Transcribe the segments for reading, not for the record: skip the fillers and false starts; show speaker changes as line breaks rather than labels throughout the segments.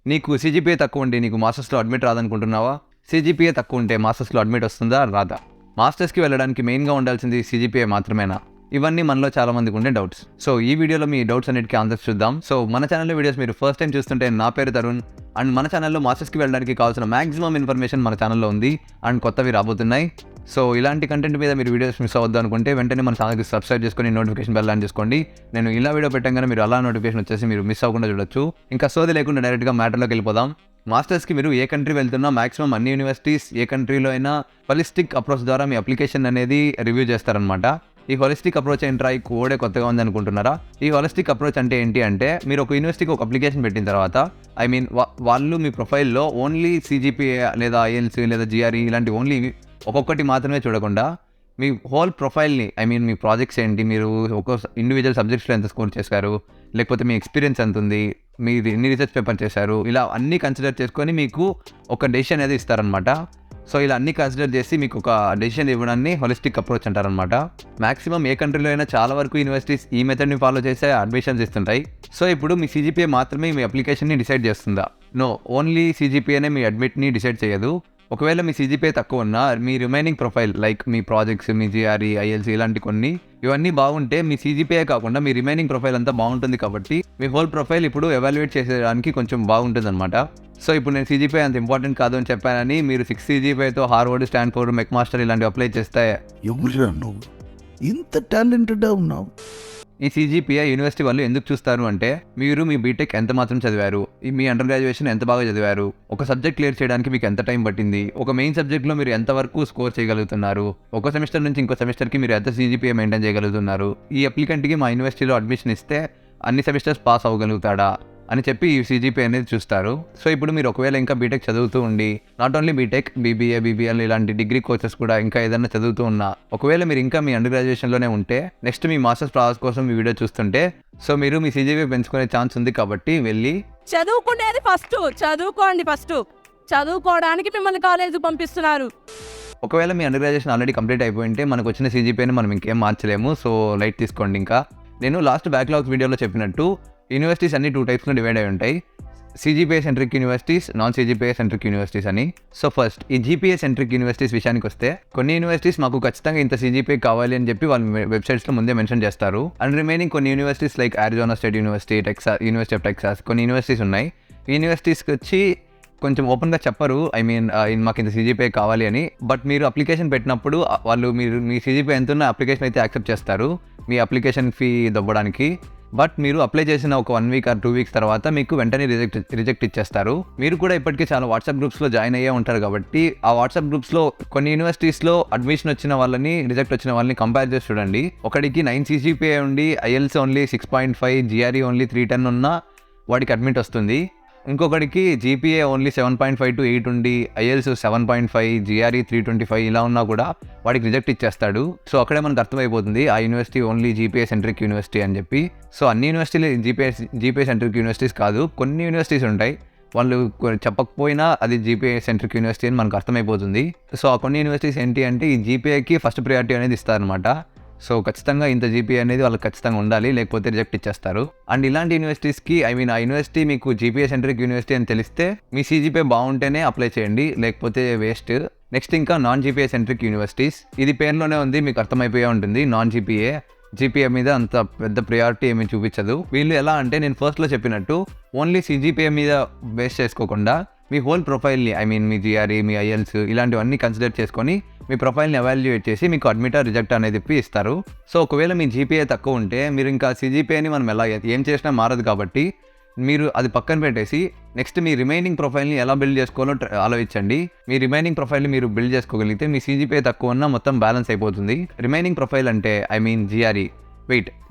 నీకు CGPA తక్కువ ఉంటే నీకు మాస్టర్స్లో అడ్మిట్ రాదనుకుంటున్నావా? CGPA తక్కువ ఉంటే మాస్టర్స్లో అడ్మిట్ వస్తుందా రాదా? మాస్టర్స్కి వెళ్ళడానికి మెయిన్గా ఉండాల్సింది CGPA మాత్రమేనా? ఇవన్నీ మనలో చాలా మందికి ఉండే డౌట్స్. సో ఈ వీడియోలో మీ డౌట్స్ అన్నిటికీ ఆన్సర్స్ చూద్దాం. సో మన ఛానల్లో వీడియోస్ మీరు ఫస్ట్ టైం చూస్తుంటే నా పేరు తరుణ్ అండ్ మన ఛానల్లో మాస్టర్స్కి వెళ్ళడానికి కావాల్సిన మ్యాక్సిమం ఇన్ఫర్మేషన్ మన ఛానల్లో ఉంది అండ్ కొత్తవి రాబోతున్నాయి. సో ఇలాంటి కంటెంట్ మీద మీరు వీడియోస్ మిస్ అవ్వద్దు అనుకుంటే వెంటనే మన ఛానల్కి సబ్స్క్రైబ్ చేసుకొని నోటిఫికేషన్ బెల్ ఆన్ చేసుకోండి. నేను ఇలా వీడియో పెట్టగానే మీరు అలా నోటిఫికేషన్ వచ్చేసి మీరు మిస్ అవ్వకుండా చూడొచ్చు. ఇంకా సోది లేకుండా డైరెక్ట్గా మ్యాటర్లోకి వెళ్ళిపోదాం. మాస్టర్స్కి మీరు ఏ కంట్రీ వెళ్తున్నా మ్యాక్సిమం అన్ని యూనివర్సిటీస్ ఏ కంట్రీలో అయినా హోలిస్టిక్ అప్రోచ్ ద్వారా మీ అప్లికేషన్ అనేది రివ్యూ చేస్తారనమాట. ఈ హోలిస్టిక్ అప్రోచ్ ఏంట్రా ఈ కోడే కొత్తగా ఉంది అనుకుంటున్నారా? ఈ హోలిస్టిక్ అప్రోచ్ అంటే ఏంటి అంటే మీరు ఒక యూనివర్సిటీకి ఒక అప్లికేషన్ పెట్టిన తర్వాత వాళ్ళు మీ ప్రొఫైల్లో ఓన్లీ CGPA లేదా IELTS లేదా GRE ఇలాంటి ఓన్లీ ఒక్కొక్కటి మాత్రమే చూడకుండా మీ హోల్ ప్రొఫైల్ని మీ ప్రాజెక్ట్స్ ఏంటి, మీరు ఒక్కో ఇండివిజువల్ సబ్జెక్ట్స్లో ఎంత స్కోర్ చేశారు, లేకపోతే మీ ఎక్స్పీరియన్స్ ఎంత ఉంది, మీరు ఎన్ని రీసెర్చ్ పేపర్ చేశారు, ఇలా అన్నీ కన్సిడర్ చేసుకొని మీకు ఒక డెసిషన్ అనేది ఇస్తారనమాట. సో ఇలా అన్ని కన్సిడర్ చేసి మీకు ఒక డెసిషన్ ఇవ్వడాన్ని హోలిస్టిక్ అప్రోచ్ అంటారనమాట. మాక్సిమం ఏ కంట్రీలో అయినా చాలా వరకు యూనివర్సిటీస్ ఈ మెథడ్ని ఫాలో చేసే అడ్మిషన్స్ ఇస్తుంటాయి. సో ఇప్పుడు మీ CGPA మాత్రమే మీ అప్లికేషన్ని డిసైడ్ చేస్తుందా? నో, ఓన్లీ CGPAనే మీ అడ్మిట్ని డిసైడ్ చేయదు. ఒకవేళ మీ CGPA తక్కువ ఉన్నా మీ రిమైనింగ్ ప్రొఫైల్ లైక్ మీ ప్రాజెక్ట్స్, మీ GRE, IELTS ఇలాంటి ఇవన్నీ బాగుంటే మీ CGPA కాకుండా మీ రిమైనింగ్ ప్రొఫైల్ అంతా బాగుంటుంది. కాబట్టి మీ హోల్ ప్రొఫైల్ ఇప్పుడు ఎవాల్యుయేట్ చేసేయడానికి కొంచెం బాగుంటుంది అనమాట. సో ఇప్పుడు నేను CGPA అంత ఇంపార్టెంట్ కాదు అని చెప్పానని మీరు 6 CGPAతో హార్వర్డ్, స్టాన్ఫోర్డ్, మెక్మాస్టర్ ఇలాంటివి అప్లై చేస్తే
ఎవరురా నువ్వు ఇంత టాలెంటెడ్గా ఉన్నావు?
ఈ CGPA యూనివర్సిటీ వాళ్ళు ఎందుకు చూస్తారు అంటే మీరు మీ బీటెక్ ఎంత మాత్రం చదివారు, మీ అండర్ గ్రాడ్యుయేషన్ ఎంత బాగా చదివారు, ఒక సబ్జెక్ట్ క్లియర్ చేయడానికి మీకు ఎంత టైం పట్టింది, ఒక మెయిన్ సబ్జెక్ట్లో మీరు ఎంతవరకు స్కోర్ చేయగలుగుతున్నారు, ఒక సెమిస్టర్ నుంచి ఇంకో సెమిస్టర్కి మీరు ఎంత CGPA మెయింటైన్ చేయగలుగుతున్నారు, ఈ అప్లికెంట్కి మా యూనివర్సిటీలో అడ్మిషన్ ఇస్తే అన్ని సెమిస్టర్స్ పాస్ అవ్వగలుగుతాడా అని చెప్పి ఈ CGPA అనేది చూస్తారు. సో ఇప్పుడు మీరు ఒకవేళ ఇంకా బీటెక్ చదువుతూ ఉండి, not only BTech, BBA, BBL ఇలాంటి డిగ్రీ కోర్సెస్ కూడా ఇంకా ఏదైనా చదువుతూ ఉన్నా, ఒకవేళ మీరు ఇంకా మీ అండర్ గ్రాడ్యుయేషన్లోనే ఉంటే నెక్స్ట్ మీ మాస్టర్స్ ప్రాసెస్ కోసం మీ వీడియో చూస్తుంటే సో మీరు మీ CGPA పెంచుకునే ఛాన్స్ ఉంది. కాబట్టి వెళ్ళి
చదువుకునేది చదువుకోండి. చదువుకోవడానికి మిమ్మల్ని కాలేజీకి పంపిస్తున్నారు.
ఒకవేళ మీ అండర్ గ్రాడ్యుయేషన్ ఆల్రెడీ కంప్లీట్ అయిపోయింటే మనకు వచ్చిన CGPAని మనం ఇంకేం మార్చలేము. సో లైట్ తీసుకోండి. ఇంకా నేను లాస్ట్ బ్యాక్లాగ్స్ వీడియోలో చెప్పినట్టు యూనివర్సిటీస్ అన్ని 2 టైప్స్లో డివైడ్ అయి ఉంటాయి. CGPA centric universities, non CGPA centric universities అని. సో ఫస్ట్ ఈ GPA సెంట్రిక్ యూనివర్సిటీస్ విషయానికి వస్తే కొన్ని యూనివర్సిటీస్ మాకు ఖచ్చితంగా ఇంత CGPA కావాలి అని చెప్పి వాళ్ళ వెబ్సైట్స్లో ముందే మెన్షన్ చేస్తారు. అండ్ రిమైనింగ్ కొన్ని universities like Arizona state university, university of Texas, కొన్ని యూనివర్సిటీస్ ఉన్నాయి. ఈ యూనివర్సిటీస్కి వచ్చి కొంచెం ఓపెన్గా చెప్పరు మాకు ఇంత CGPA కావాలి అని. బట్ మీరు అప్లికేషన్ పెట్టినప్పుడు వాళ్ళు మీ CGPA ఎంత ఉన్న అప్లికేషన్ అయితే యాక్సెప్ట్ చేస్తారు మీ అప్లికేషన్ ఫీ దొబ్బడానికి. బట్ మీరు అప్లై చేసిన ఒక 1 వీక్ ఆర్ 2 వీక్స్ తర్వాత మీకు వెంటనే రిజెక్ట్ ఇచ్చేస్తారు. మీరు కూడా ఇప్పటికీ చాలా వాట్సాప్ గ్రూప్స్లో జాయిన్ అయ్యే ఉంటారు కాబట్టి ఆ వాట్సాప్ గ్రూప్స్లో కొన్ని యూనివర్సిటీస్లో అడ్మిషన్ వచ్చిన వాళ్ళని, రిజెక్ట్ వచ్చిన వాళ్ళని కంపేర్ చేసి చూడండి. ఒకటికి 9 CGPA ఉండి IELTS ఓన్లీ 6.5, GRE ఓన్లీ 310 ఉన్నా వాడికి అడ్మిట్ వస్తుంది. ఇంకొకటికి GPA ఓన్లీ 7.5 to 8 ఉండి IELTS 7.5, GRE 325 ఇలా ఉన్నా కూడా వాడికి రిజెక్ట్ ఇచ్చేస్తాడు. సో అక్కడే మనకు అర్థమైపోతుంది ఆ university only GPA centric university అని చెప్పి. సో అన్ని యూనివర్సిటీలు GPA సెంట్రిక్ యూనివర్సిటీస్ కాదు, కొన్ని యూనివర్సిటీస్ ఉంటాయి వాళ్ళు చెప్పకపోయినా అది GPA సెంట్రిక్ యూనివర్సిటీ అని మనకు అర్థమైపోతుంది. సో ఆ కొన్ని యూనివర్సిటీస్ ఏంటి అంటే ఈ GPAకి ఫస్ట్ ప్రియారిటీ అనేది ఇస్తారనమాట. సో ఖచ్చితంగా ఇంత GPA అనేది వాళ్ళకి ఖచ్చితంగా ఉండాలి, లేకపోతే రిజెక్ట్ ఇచ్చేస్తారు. అండ్ ఇలాంటి యూనివర్సిటీస్కి ఆ యూనివర్సిటీ మీకు GPA సెంట్రిక్ యూనివర్సిటీ అని తెలిస్తే మీ CGPA బాగుంటేనే అప్లై చేయండి, లేకపోతే వేస్ట్. నెక్స్ట్ ఇంకా నాన్ GPA సెంట్రిక్ యూనివర్సిటీస్, ఇది పేరులోనే ఉంది, మీకు అర్థమైపోయే ఉంటుంది. నాన్ GPA మీద అంత పెద్ద ప్రియారిటీ ఏమీ చూపించదు. వీళ్ళు ఎలా అంటే నేను ఫస్ట్లో చెప్పినట్టు ఓన్లీ CGPA మీద బేస్ చేసుకోకుండా మీ హోల్ ప్రొఫైల్ని మీ GRE, మీ IELTS ఇలాంటివన్నీ కన్సిడర్ చేసుకొని మీ ప్రొఫైల్ని ఎవాల్యుయేట్ చేసి మీకు అడ్మిటా రిజెక్ట్ అనేది ఇస్తారు. సో ఒకవేళ మీ GPA తక్కువ ఉంటే మీరు ఇంకా CGPAని మనం ఏం చేసినా మారదు కాబట్టి మీరు అది పక్కన పెట్టేసి నెక్స్ట్ మీ రిమైనింగ్ ప్రొఫైల్ని ఎలా బిల్డ్ చేసుకోవాలో ఆలోచించండి. మీ రిమైనింగ్ ప్రొఫైల్ని మీరు బిల్డ్ చేసుకోగలిగితే మీ CGPA తక్కువ ఉన్నా మొత్తం బ్యాలెన్స్ అయిపోతుంది. రిమైనింగ్ ప్రొఫైల్ అంటే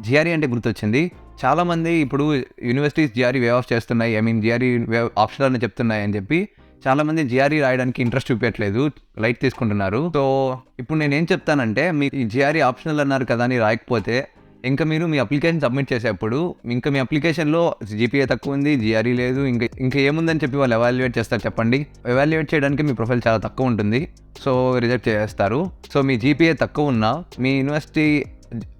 GRE అంటే గుర్తొచ్చింది. చాలామంది ఇప్పుడు యూనివర్సిటీస్ GRE వే ఆఫ్ చేస్తున్నాయి, GRE వే ఆప్షనల్ అని చెప్తున్నాయి అని చెప్పి చాలామంది GRE రాయడానికి ఇంట్రెస్ట్ చూపించట్లేదు, లైట్ తీసుకుంటున్నారు. సో ఇప్పుడు నేనేం చెప్తానంటే మీరు ఈ GRE ఆప్షనల్ అన్నారు కదా అని రాయకపోతే ఇంకా మీరు మీ అప్లికేషన్ సబ్మిట్ చేసేప్పుడు ఇంకా మీ అప్లికేషన్లో GPA తక్కువ ఉంది, GRE లేదు, ఇంకా ఏముందని చెప్పి వాళ్ళు ఎవాల్యుయేట్ చేస్తారు చెప్పండి. ఎవాల్యుయేట్ చేయడానికి మీ ప్రొఫైల్ చాలా తక్కువ ఉంటుంది, సో రిజెక్ట్ చేస్తారు. సో మీ GPA తక్కువ ఉన్నా మీ యూనివర్సిటీ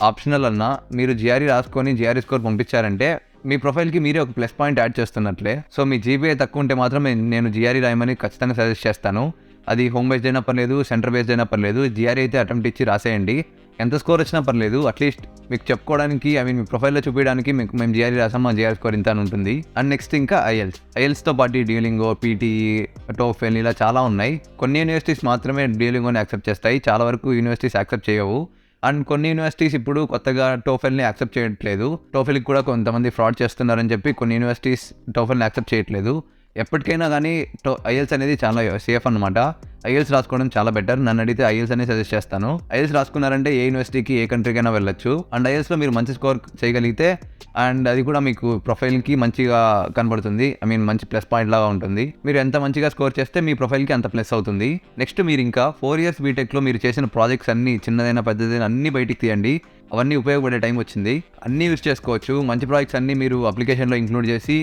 ఆప్షనల్ అన్నా మీరు GRE రాసుకొని GRE స్కోర్ పంపించారంటే మీ ప్రొఫైల్కి మీరే ఒక ప్లస్ పాయింట్ యాడ్ చేస్తున్నట్లే. సో మీ జీపీఏ తక్కువ ఉంటే మాత్రం నేను జిఆర్ఈ రాయమని ఖచ్చితంగా సజెస్ట్ చేస్తాను. అది హోమ్ బేస్డ్ అయినా పర్లేదు, సెంటర్ బేస్డ్ అయినా పర్లేదు, జిఆర్ఈ అయితే అటెంప్ట్ ఇచ్చి రాసేయండి. ఎంత స్కోర్ వచ్చినా పర్లేదు, అట్లీస్ట్ మీకు చెప్పుకోవడానికి మీ ప్రొఫైల్లో చూపించడానికి మేము జిఆర్ఈ రాసాం, మా జిఆర్ స్కోర్ ఇంత అని ఉంటుంది. అండ్ నెక్స్ట్ ఇంకా ఐఎల్స్తో పాటు డ్యూలింగో, పీటీఈ, టోఫెల్ ఇలా చాలా ఉన్నాయి. కొన్ని యూనివర్సిటీస్ మాత్రమే డ్యూలింగోని యాక్సెప్ట్ చేస్తాయి, చాలా వరకు యూనివర్సిటీస్ యాక్సెప్ట్ చేయవు. అండ్ కొన్ని యూనివర్సిటీస్ ఇప్పుడు కొత్తగా టోఫెల్ని యాక్సెప్ట్ చేయట్లేదు. టోఫెల్కి కూడా కొంతమంది ఫ్రాడ్ చేస్తున్నారని చెప్పి కొన్ని యూనివర్సిటీస్ టోఫెల్ని యాక్సెప్ట్ చేయట్లేదు. ఎప్పటికైనా కానీ ఐఎల్స్ అనేది చాలా సేఫ్ అనమాట. ఐఎల్స్ రాసుకోవడం చాలా బెటర్. నన్ను అడిగితే ఐఎల్స్ అనేది సజెస్ట్ చేస్తాను. ఐఎల్స్ రాసుకున్నారంటే ఏ యూనివర్సిటీకి, ఏ కంట్రీకైనా వెళ్ళొచ్చు. అండ్ ఐఎల్స్లో మీరు మంచి స్కోర్ చేయగలిగితే అండ్ అది కూడా మీకు ప్రొఫైల్కి మంచిగా కనబడుతుంది. మంచి ప్లస్ పాయింట్ లాగా ఉంటుంది. మీరు ఎంత మంచిగా స్కోర్ చేస్తే మీ ప్రొఫైల్కి అంత ప్లస్ అవుతుంది. నెక్స్ట్ మీరు ఇంకా 4 years బీటెక్లో మీరు చేసిన ప్రాజెక్ట్స్ అన్నీ, చిన్నదైనా పెద్దదైనా అన్నీ బయటికి తీయండి. అవన్నీ ఉపయోగపడే టైం వచ్చింది. అన్నీ యూజ్ చేసుకోవచ్చు. మంచి ప్రాజెక్ట్స్ అన్నీ మీరు అప్లికేషన్లో ఇంక్లూడ్ చేసి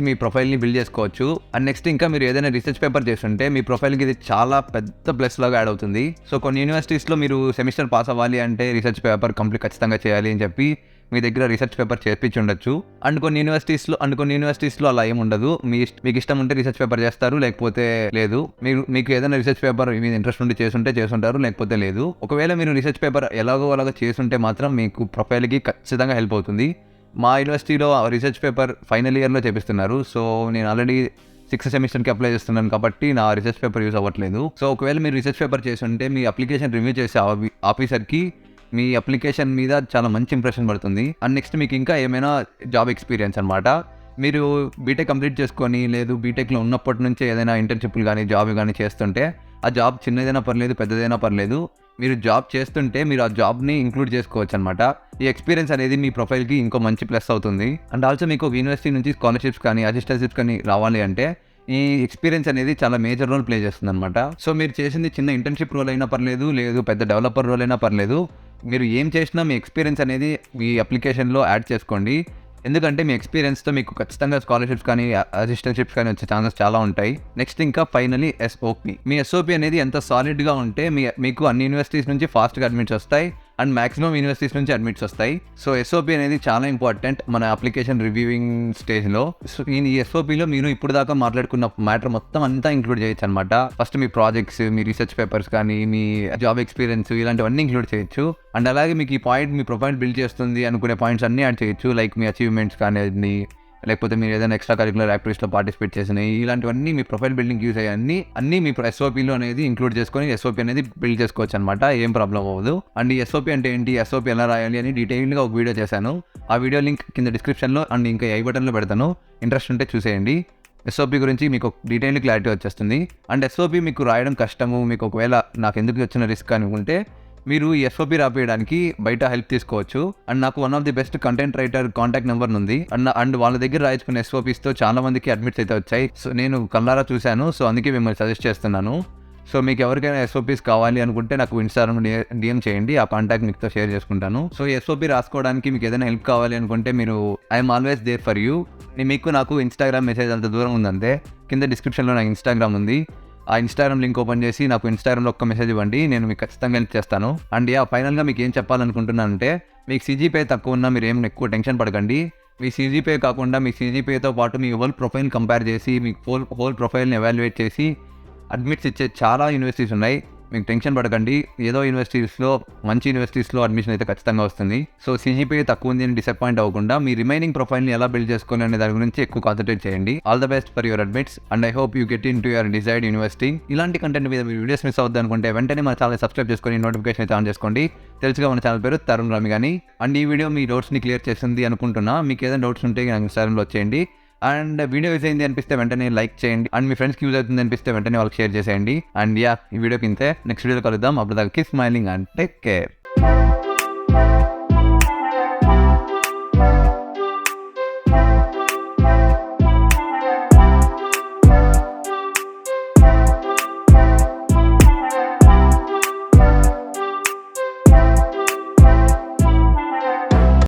మీ ప్రొఫైల్ని బిల్డ్ చేసుకోవచ్చు. అండ్ నెక్స్ట్ ఇంకా మీరు ఏదైనా రీసెర్చ్ పేపర్ చేస్తుంటే మీ ప్రొఫైల్కి ఇది చాలా పెద్ద ప్లస్ లాగా యాడ్ అవుతుంది. సో కొన్ని యూనివర్సిటీస్లో మీరు సెమిస్టర్ పాస్ అవ్వాలి అంటే రీసెర్చ్ పేపర్ ఖచ్చితంగా చేయాలి అని చెప్పి మీ దగ్గర రీసెర్చ్ పేపర్ చేర్పించి ఉండొచ్చు. అండ్ కొన్ని యూనివర్సిటీస్లో అలా ఏమి ఉండదు. మీకు ఇష్టం ఉంటే రీసెర్చ్ పేపర్ చేస్తారు, లేకపోతే లేదు. మీకు ఏదైనా రీసెర్చ్ పేపర్ మీద ఇంట్రెస్ట్ ఉండి చేస్తుంటారు, లేకపోతే లేదు. ఒకవేళ మీరు రీసెర్చ్ పేపర్ ఎలాగో చేస్తుంటే మాత్రం మీకు ప్రొఫైల్కి ఖచ్చితంగా హెల్ప్ అవుతుంది. మా యూనివర్సిటీలో రీసెర్చ్ పేపర్ ఫైనల్ ఇయర్లో చేపిస్తున్నారు. సో నేను ఆల్రెడీ 6th సెమిస్టర్కి అప్లై చేస్తున్నాను కాబట్టి నా రీసెర్చ్ పేపర్ యూజ్ అవ్వట్లేదు. సో ఒకవేళ మీరు రీసెర్చ్ పేపర్ చేస్తుంటే మీ అప్లికేషన్ రివ్యూ చేసే ఆఫీసర్కి మీ అప్లికేషన్ మీద చాలా మంచి ఇంప్రెషన్ పడుతుంది. అండ్ నెక్స్ట్ మీకు ఇంకా ఏమైనా జాబ్ ఎక్స్పీరియన్స్ అనమాట. మీరు బీటెక్ కంప్లీట్ చేసుకొని లేదు బీటెక్లో ఉన్నప్పటి నుంచే ఏదైనా ఇంటర్న్షిప్లు కానీ జాబ్ కానీ చేస్తుంటే ఆ జాబ్ చిన్నదైనా పర్లేదు, పెద్దదైనా పర్లేదు, మీరు జాబ్ చేస్తుంటే మీరు ఆ జాబ్ని ఇంక్లూడ్ చేసుకోవచ్చు అనమాట. ఈ ఎక్స్పీరియన్స్ అనేది మీ ప్రొఫైల్కి ఇంకో మంచి ప్లస్ అవుతుంది. అండ్ ఆల్సో మీకు యూనివర్సిటీ నుంచి స్కాలర్షిప్స్ కానీ అసిస్టెన్షిప్స్ కానీ రావాలి అంటే ఈ ఎక్స్పీరియన్స్ అనేది చాలా మేజర్ రోల్ ప్లే చేస్తుంది అనమాట. సో మీరు చేసింది చిన్న ఇంటర్న్షిప్ రోల్ అయినా పర్లేదు, లేదు పెద్ద డెవలపర్ రోల్ అయినా పర్లేదు, మీరు ఏం చేసినా మీ ఎక్స్పీరియన్స్ అనేది మీ అప్లికేషన్లో యాడ్ చేసుకోండి. ఎందుకంటే మీ ఎక్స్పీరియన్స్తో మీకు ఖచ్చితంగా స్కాలర్షిప్స్ కానీ అసిస్టెన్షిప్స్ కానీ వచ్చే ఛాన్సెస్ చాలా ఉంటాయి. నెక్స్ట్ ఇంకా ఫైనలీ ఎస్ఓపి. మీ ఎస్ఓపి అనేది ఎంత సాలిడ్గా ఉంటే మీకు అన్ని యూనివర్సిటీస్ నుంచి ఫాస్ట్గా అడ్మిట్స్ వస్తాయి అండ్ మాక్సిమం యూనివర్సిటీస్ నుంచి అడ్మిట్స్ వస్తాయి. సో ఎస్ఓపి అనేది చాలా ఇంపార్టెంట్ మన అప్లికేషన్ రివ్యూయింగ్ స్టేజ్లో. సో ఈ ఎస్ఓపిలో మీరు ఇప్పుడు దాకా మాట్లాడుకున్న మ్యాటర్ మొత్తం అంతా ఇంక్లూడ్ చేయొచ్చు అనమాట. ఫస్ట్ మీ ప్రాజెక్ట్స్, మీ రీసెర్చ్ పేపర్స్ కానీ, మీ జాబ్ ఎక్స్పీరియన్స్ ఇలాంటివన్నీ ఇంక్లూడ్ చేయొచ్చు. అండ్ అలాగే మీకు ఈ పాయింట్ మీ ప్రొఫైల్ బిల్డ్ చేస్తుంది అనుకునే పాయింట్స్ అన్నీ యాడ్ చేయొచ్చు. లైక్ మీ అచీవ్మెంట్స్ కానీ, లేకపోతే మీరు ఏదైనా ఎక్స్ట్రా కరికులర్ యాక్టివిటీస్లో పార్టిసిపేట్ చేసినాయి, ఇలాంటివన్నీ మీ ప్రొఫైల్ బిల్డింగ్ యూజ్ అయ్యి అన్నీ మీ ఎస్ఓపిలో అనేది ఇంక్లూడ్ చేసుకొని ఎస్ఓపి అనేది బిల్డ్ చేసుకోవచ్చు అనమాట. ఏం ప్రాబ్లం అవ్వదు. అండ్ ఈ ఎస్ఓపి అంటే ఏంటి, ఎస్ఓపి ఎలా రాయాలి అని డీటెయిల్గా ఒక వీడియో చేశాను. ఆ వీడియో లింక్ కింద డిస్క్రిప్షన్లో అండ్ ఇంకా ఐ బటన్లో పెడతాను. ఇంట్రెస్ట్ ఉంటే చూసేయండి. ఎస్ఓపి గురించి మీకు డీటెయిల్ క్లారిటీ వచ్చేస్తుంది. అండ్ ఎస్ఓపి మీకు రాయడం కష్టము, మీకు ఒకవేళ నాకు ఎందుకు వచ్చిన రిస్క్ అనుకుంటే మీరు ఈ ఎస్ఓపి రాపేయడానికి బయట హెల్ప్ తీసుకోవచ్చు. అండ్ నాకు one of the best content writer contact number ఉంది. అండ్ వాళ్ళ దగ్గర రాయించుకున్న ఎస్ఓపిస్తో చాలా మందికి అడ్మిట్స్ అయితే వచ్చాయి. సో నేను కళ్ళారా చూశాను. సో అందుకే మిమ్మల్ని సజెస్ట్ చేస్తున్నాను. సో మీకు ఎవరికైనా ఎస్ఓపీస్ కావాలి అనుకుంటే నాకు ఇన్స్టాగ్రామ్ డిఎం చేయండి, ఆ కాంటాక్ట్ మీతో షేర్ చేసుకుంటాను. సో ఎస్ఓపి రాసుకోవడానికి మీకు ఏదైనా హెల్ప్ కావాలి అనుకుంటే మీరు I'm always there for you. నాకు ఇన్స్టాగ్రామ్ మెసేజ్ అంత దూరం ఉందంటే కింద డిస్క్రిప్షన్లో నాకు ఇన్స్టాగ్రామ్ ఉంది. ఆ ఇన్స్టాగ్రామ్ లింక్ ఓపెన్ చేసి నాకు ఇన్స్టాగ్రామ్లో ఒక్క మెసేజ్ ఇవ్వండి, నేను మీకు ఖచ్చితంగా హెల్ప్ చేస్తాను. అండ్ ఫైనల్గా మీకు ఏం చెప్పాలనుకుంటున్నానంటే మీకు CGPA తక్కువ ఉన్నా మీరు ఏం ఎక్కువ టెన్షన్ పడకండి. మీ CGPA కాకుండా మీ CGPAతో పాటు మీ హోల్ ప్రొఫైల్ కంపేర్ చేసి మీ హోల్ ప్రొఫైల్ని ఎవాల్యుయేట్ చేసి అడ్మిట్స్ ఇచ్చే చాలా యూనివర్సిటీస్ ఉన్నాయి. మీకు టెన్షన్ పడకండి. ఏదో మంచి యూనివర్సిటీస్లో అడ్మిషన్ అయితే ఖచ్చితంగా వస్తుంది. సో CGPA తక్కువ ఉంది అని డిసప్పాయింట్ అవ్వకుండా మీ రిమైనింగ్ ప్రొఫైల్ని ఎలా బిల్డ్ చేసుకోవాలి అనే దాని గురించి ఎక్కువ కాన్సన్ట్రేట్ చేయండి. All the best for your admits and I hope you get in to your desired university. ఇలాంటి కంటెంట్ మీద మీ వీడియోస్ మిస్ అవుద్ది అనుకుంటే వెంటనే మన ఛానల్ సబ్స్క్రైబ్ చేసుకొని నోటిఫికేషన్ అయితే ఆన్ చేసుకోండి. తెలుసుగా మన ఛానల్ పేరు తరుణ్ రామి కానీ. అండ్ ఈ వీడియో మీ డౌట్స్ని క్లియర్ చేస్తుంది అనుకుంటున్నా. మీకు ఏదైనా డౌట్స్ ఉంటే నాకు ఇన్స్టాగ్రామ్లో వచ్చేయండి. అండ్ వీడియో యూజ్ అయింది అనిపిస్తే వెంటనే లైక్ చేయండి. అండ్ మీ ఫ్రెండ్స్కి యూజ్ అవుతుంది అనిపిస్తే వెంటనే వాళ్ళకి షేర్ చేసేయండి. అండ్ ఈ వీడియోకి ఇంతే. నెక్స్ట్ వీడియో కలుద్దాం. అప్పుడు దాకా keep smiling and take care.